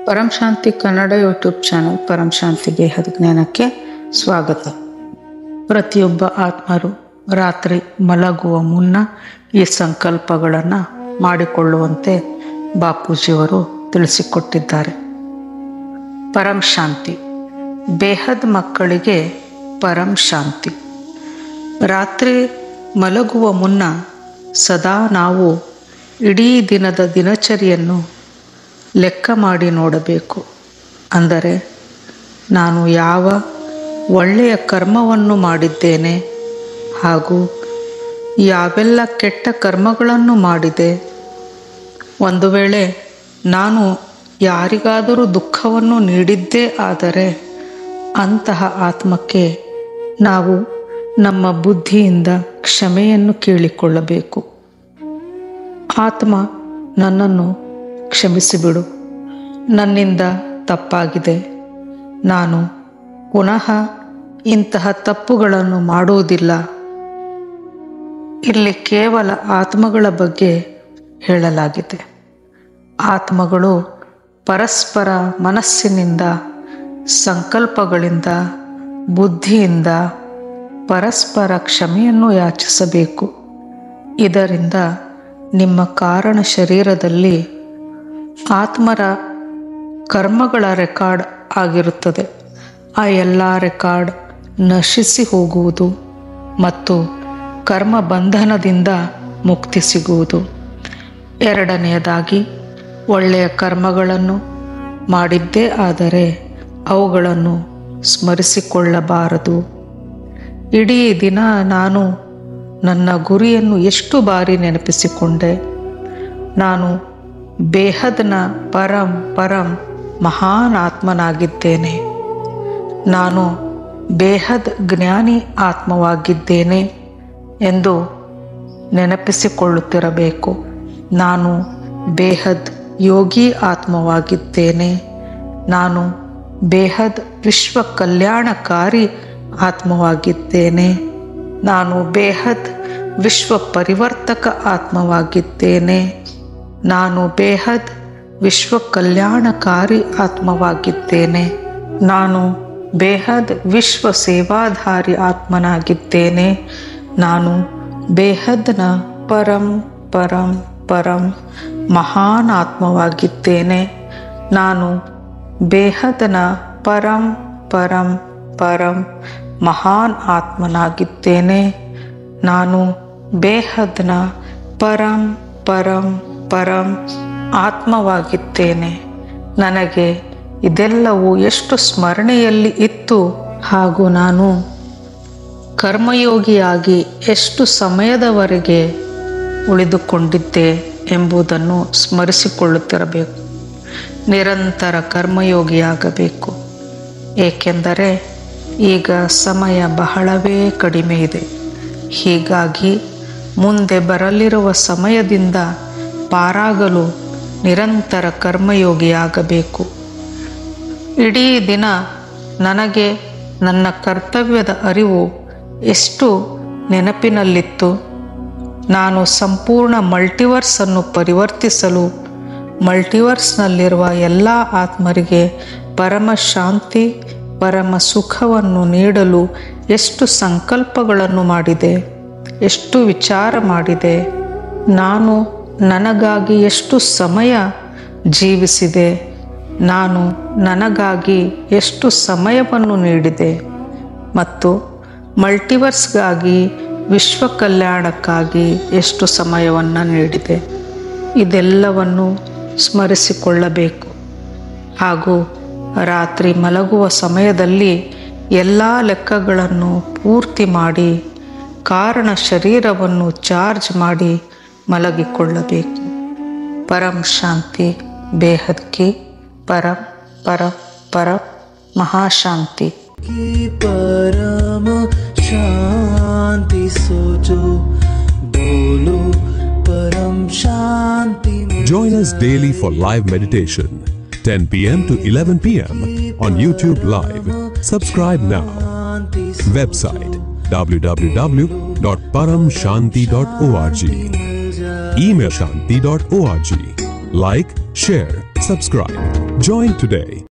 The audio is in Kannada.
ಪರಂ ಶಾಂತಿ ಕನ್ನಡ ಯೂಟ್ಯೂಬ್ ಚಾನಲ್ ಪರಂ ಶಾಂತಿ ದೇಹದ ಜ್ಞಾನಕ್ಕೆ ಸ್ವಾಗತ. ಪ್ರತಿಯೊಬ್ಬ ಆತ್ಮರು ರಾತ್ರಿ ಮಲಗುವ ಮುನ್ನ ಈ ಸಂಕಲ್ಪಗಳನ್ನು ಮಾಡಿಕೊಳ್ಳುವಂತೆ ಬಾಪೂಜಿಯವರು ತಿಳಿಸಿಕೊಟ್ಟಿದ್ದಾರೆ. ಪರಂ ಶಾಂತಿ, ಬೇಹದ್ ಮಕ್ಕಳಿಗೆ ಪರಂ ಶಾಂತಿ. ರಾತ್ರಿ ಮಲಗುವ ಮುನ್ನ ಸದಾ ನಾವು ಇಡೀ ದಿನದ ದಿನಚರಿಯನ್ನು ಲೆಕ್ಕ ಮಾಡಿ ನೋಡಬೇಕು. ಅಂದರೆ ನಾನು ಯಾವ ಒಳ್ಳೆಯ ಕರ್ಮವನ್ನು ಮಾಡಿದ್ದೇನೆ ಹಾಗೂ ಯಾವೆಲ್ಲ ಕೆಟ್ಟ ಕರ್ಮಗಳನ್ನು ಮಾಡಿದೆ. ಒಂದು ವೇಳೆ ನಾನು ಯಾರಿಗಾದರೂ ದುಃಖವನ್ನು ನೀಡಿದ್ದೇ ಆದರೆ ಅಂತಹ ಆತ್ಮಕ್ಕೆ ನಾವು ನಮ್ಮ ಬುದ್ಧಿಯಿಂದ ಕ್ಷಮೆಯನ್ನು ಕೇಳಿಕೊಳ್ಳಬೇಕು. ಆತ್ಮ, ನನ್ನನ್ನು ಕ್ಷಮಿಸಿಬಿಡು, ನನ್ನಿಂದ ತಪ್ಪಾಗಿದೆ, ನಾನು ಪುನಃ ಇಂತಹ ತಪ್ಪುಗಳನ್ನು ಮಾಡುವುದಿಲ್ಲ. ಇಲ್ಲಿ ಕೇವಲ ಆತ್ಮಗಳ ಬಗ್ಗೆ ಹೇಳಲಾಗಿದೆ. ಆತ್ಮಗಳು ಪರಸ್ಪರ ಮನಸ್ಸಿನಿಂದ, ಸಂಕಲ್ಪಗಳಿಂದ, ಬುದ್ಧಿಯಿಂದ ಪರಸ್ಪರ ಕ್ಷಮೆಯನ್ನು ಯಾಚಿಸಬೇಕು. ಇದರಿಂದ ನಿಮ್ಮ ಕಾರಣ ಶರೀರದಲ್ಲಿ ಆತ್ಮರ ಕರ್ಮಗಳ ರೆಕಾರ್ಡ್ ಆಗಿರುತ್ತದೆ. ಆ ಎಲ್ಲ ರೆಕಾರ್ಡ್ ನಶಿಸಿ ಹೋಗುವುದು ಮತ್ತು ಕರ್ಮ ಬಂಧನದಿಂದ ಮುಕ್ತಿ ಸಿಗುವುದು. ಎರಡನೆಯದಾಗಿ, ಒಳ್ಳೆಯ ಕರ್ಮಗಳನ್ನು ಮಾಡಿದ್ದೇ ಆದರೆ ಅವುಗಳನ್ನು ಸ್ಮರಿಸಿಕೊಳ್ಳಬಾರದು. ಇಡೀ ದಿನ ನಾನು ನನ್ನ ಗುರಿಯನ್ನು ಎಷ್ಟು ಬಾರಿ ನೆನಪಿಸಿಕೊಂಡೆ. ನಾನು ಬೇಹದ್ನ ಪರಂ ಮಹಾನ್ ಆತ್ಮನಾಗಿದ್ದೇನೆ, ನಾನು ಬೇಹದ್ ಜ್ಞಾನಿ ಆತ್ಮವಾಗಿದ್ದೇನೆ ಎಂದು ನೆನಪಿಸಿಕೊಳ್ಳುತ್ತಿರಬೇಕು. ನಾನು ಬೇಹದ್ ಯೋಗಿ ಆತ್ಮವಾಗಿದ್ದೇನೆ, ನಾನು ಬೇಹದ್ ವಿಶ್ವ ಕಲ್ಯಾಣಕಾರಿ ಆತ್ಮವಾಗಿದ್ದೇನೆ, ನಾನು ಬೇಹದ್ ವಿಶ್ವ ಪರಿವರ್ತಕ ಆತ್ಮವಾಗಿದ್ದೇನೆ, ನಾನು ಬೇಹದ್ ವಿಶ್ವ ಕಲ್ಯಾಣಕಾರಿ ಆತ್ಮವಾಗಿದ್ದೇನೆ, ನಾನು ಬೇಹದ್ ವಿಶ್ವ ಸೇವಾಧಾರಿ ಆತ್ಮನಾಗಿದ್ದೇನೆ, ನಾನು ಬೇಹದ್ನ ಪರಂ ಮಹಾನ್ ಆತ್ಮವಾಗಿದ್ದೇನೆ, ನಾನು ಬೇಹದ್ನ ಪರಂ ಮಹಾನ್ ಆತ್ಮನಾಗಿದ್ದೇನೆ, ನಾನು ಬೇಹದ್ನ ಪರಂ ಆತ್ಮವಾಗಿದ್ದೇನೆ. ನನಗೆ ಇದೆಲ್ಲವೂ ಎಷ್ಟು ಸ್ಮರಣೆಯಲ್ಲಿ ಇತ್ತು ಹಾಗೂ ನಾನು ಕರ್ಮಯೋಗಿಯಾಗಿ ಎಷ್ಟು ಸಮಯದವರೆಗೆ ಉಳಿದುಕೊಂಡಿದ್ದೆ ಎಂಬುದನ್ನು ಸ್ಮರಿಸಿಕೊಳ್ಳುತ್ತಿರಬೇಕು. ನಿರಂತರ ಕರ್ಮಯೋಗಿಯಾಗಬೇಕು. ಏಕೆಂದರೆ ಈಗ ಸಮಯ ಬಹಳವೇ ಕಡಿಮೆ ಇದೆ. ಹೀಗಾಗಿ ಮುಂದೆ ಬರಲಿರುವ ಸಮಯದಿಂದ ಪಾರಾಗಲು ನಿರಂತರ ಕರ್ಮಯೋಗಿಯಾಗಬೇಕು. ಇಡೀ ದಿನ ನನಗೆ ನನ್ನ ಕರ್ತವ್ಯದ ಅರಿವು ಎಷ್ಟು ನೆನಪಿನಲ್ಲಿತ್ತು. ನಾನು ಸಂಪೂರ್ಣ ಮಲ್ಟಿವರ್ಸನ್ನು ಪರಿವರ್ತಿಸಲು, ಮಲ್ಟಿವರ್ಸ್ನಲ್ಲಿರುವ ಎಲ್ಲ ಆತ್ಮರಿಗೆ ಪರಮ ಶಾಂತಿ, ಪರಮ ಸುಖವನ್ನು ನೀಡಲು ಎಷ್ಟು ಸಂಕಲ್ಪಗಳನ್ನು ಮಾಡಿದೆ, ಎಷ್ಟು ವಿಚಾರ ಮಾಡಿದೆ. ನಾನು ನನಗಾಗಿ ಎಷ್ಟು ಸಮಯ ಜೀವಿಸಿದೆ, ನಾನು ನನಗಾಗಿ ಎಷ್ಟು ಸಮಯವನ್ನು ನೀಡಿದೆ ಮತ್ತು ಮಲ್ಟಿವರ್ಸ್ಗಾಗಿ, ವಿಶ್ವ ಕಲ್ಯಾಣಕ್ಕಾಗಿ ಎಷ್ಟು ಸಮಯವನ್ನು ನೀಡಿದೆ. ಇದೆಲ್ಲವನ್ನು ಸ್ಮರಿಸಿಕೊಳ್ಳಬೇಕು. ಹಾಗೂ ರಾತ್ರಿ ಮಲಗುವ ಸಮಯದಲ್ಲಿ ಎಲ್ಲ ಲೆಕ್ಕಗಳನ್ನು ಪೂರ್ತಿ ಮಾಡಿ ಕಾರಣ ಶರೀರವನ್ನು ಚಾರ್ಜ್ ಮಾಡಿ ಮಲಗಿಕೊಳ್ಳಬೇಕು. ಪರಂ ಶಾಂತಿ, ಬೇಹದ್ ಕಿ ಪರಂ ಮಹಾಶಾಂತಿ. परम शांति सोचो, बोलो परम शांति. Join us daily for live meditation, 10 p.m. to 11 p.m. on YouTube Live. Subscribe now. Website www.paramshanti.org. Email shanti.org. Like, share, subscribe. Join today.